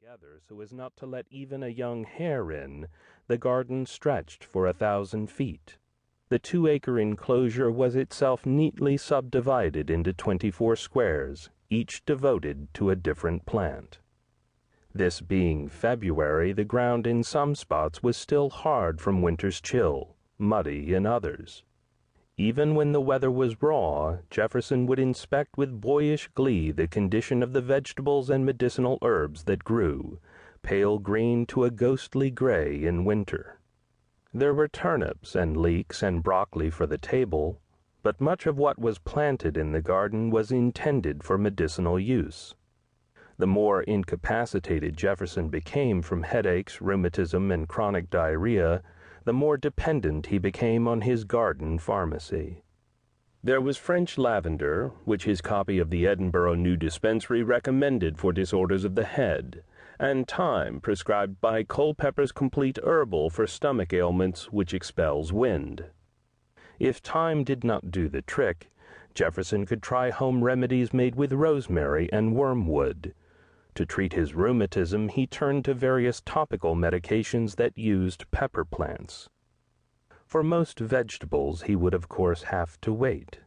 together so as not to let even a young hare in, the garden stretched for 1,000 feet. The 2-acre enclosure was itself neatly subdivided into 24 squares, each devoted to a different plant. This being February, the ground in some spots was still hard from winter's chill, muddy in others. Even when the weather was raw, Jefferson would inspect with boyish glee the condition of the vegetables and medicinal herbs that grew, pale green to a ghostly gray in winter. There were turnips and leeks and broccoli for the table, but much of what was planted in the garden was intended for medicinal use. The more incapacitated Jefferson became from headaches, rheumatism, and chronic diarrhea, the more dependent he became on his garden pharmacy. There was French lavender, which his copy of the Edinburgh New Dispensary recommended for disorders of the head, and thyme prescribed by Culpeper's Complete Herbal for stomach ailments which expels wind. If thyme did not do the trick, Jefferson could try home remedies made with rosemary and wormwood. To treat his rheumatism, he turned to various topical medications that used pepper plants. For most vegetables, he would of course have to wait.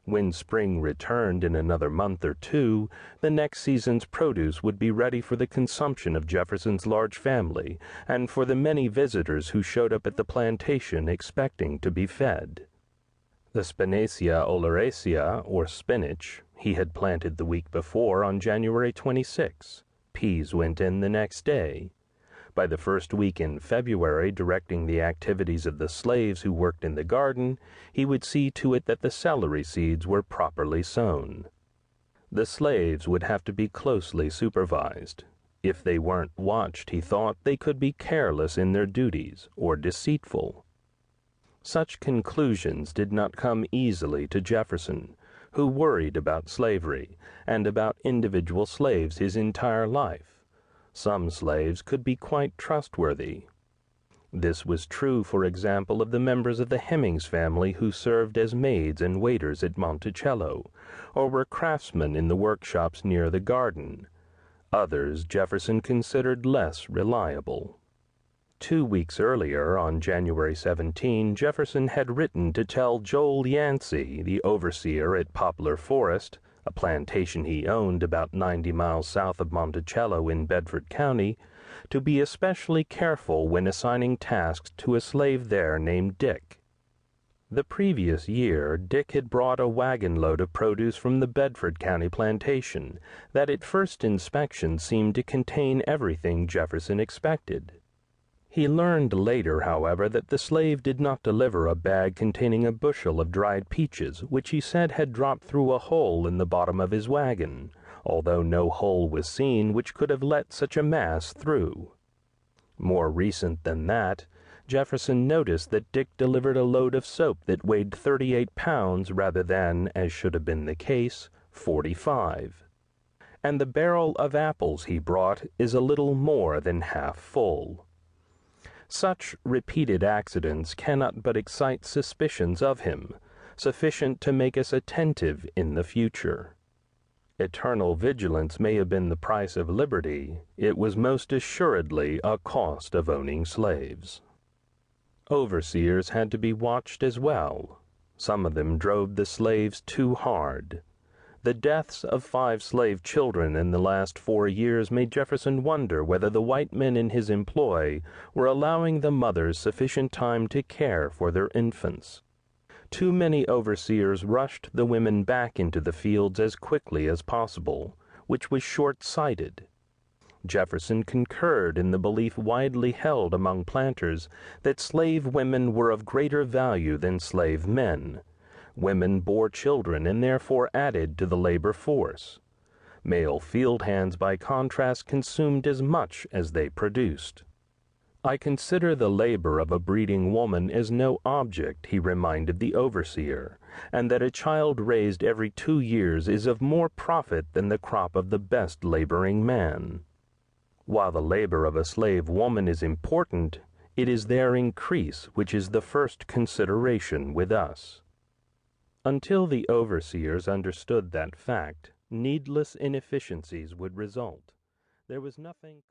When spring returned in another month or two, the next season's produce would be ready for the consumption of Jefferson's large family and for the many visitors who showed up at the plantation expecting to be fed. The Spinacia oleracea, or spinach, he had planted the week before on January 26. Peas went in the next day. By the first week in February, directing the activities of the slaves who worked in the garden, he would see to it that the celery seeds were properly sown. The slaves would have to be closely supervised. If they weren't watched, he thought, they could be careless in their duties or deceitful. Such conclusions did not come easily to Jefferson, who worried about slavery and about individual slaves his entire life. Some slaves could be quite trustworthy. This was true, for example, of the members of the Hemmings family who served as maids and waiters at Monticello, or were craftsmen in the workshops near the garden. Others Jefferson considered less reliable. 2 weeks earlier, on January 17, Jefferson had written to tell Joel Yancey, the overseer at Poplar Forest, a plantation he owned about 90 miles south of Monticello in Bedford County, to be especially careful when assigning tasks to a slave there named Dick. The previous year, Dick had brought a wagon load of produce from the Bedford County plantation that at first inspection seemed to contain everything Jefferson expected. He learned later, however, that the slave did not deliver a bag containing a bushel of dried peaches, which he said had dropped through a hole in the bottom of his wagon, although no hole was seen which could have let such a mass through. More recent than that, Jefferson noticed that Dick delivered a load of soap that weighed 38 pounds rather than, as should have been the case, 45. And the barrel of apples he brought is a little more than half full. Such repeated accidents cannot but excite suspicions of him, sufficient to make us attentive in the future. Eternal vigilance may have been the price of liberty. It was most assuredly a cost of owning slaves. Overseers had to be watched as well. Some of them drove the slaves too hard. The deaths of 5 slave children in the last 4 years made Jefferson wonder whether the white men in his employ were allowing the mothers sufficient time to care for their infants. Too many overseers rushed the women back into the fields as quickly as possible, which was short-sighted. Jefferson concurred in the belief widely held among planters that slave women were of greater value than slave men. Women bore children and therefore added to the labor force. Male field hands, by contrast, consumed as much as they produced. I consider the labor of a breeding woman as no object, he reminded the overseer, and that a child raised every 2 years is of more profit than the crop of the best laboring man. While the labor of a slave woman is important, it is their increase which is the first consideration with us. Until the overseers understood that fact, needless inefficiencies would result. There was nothing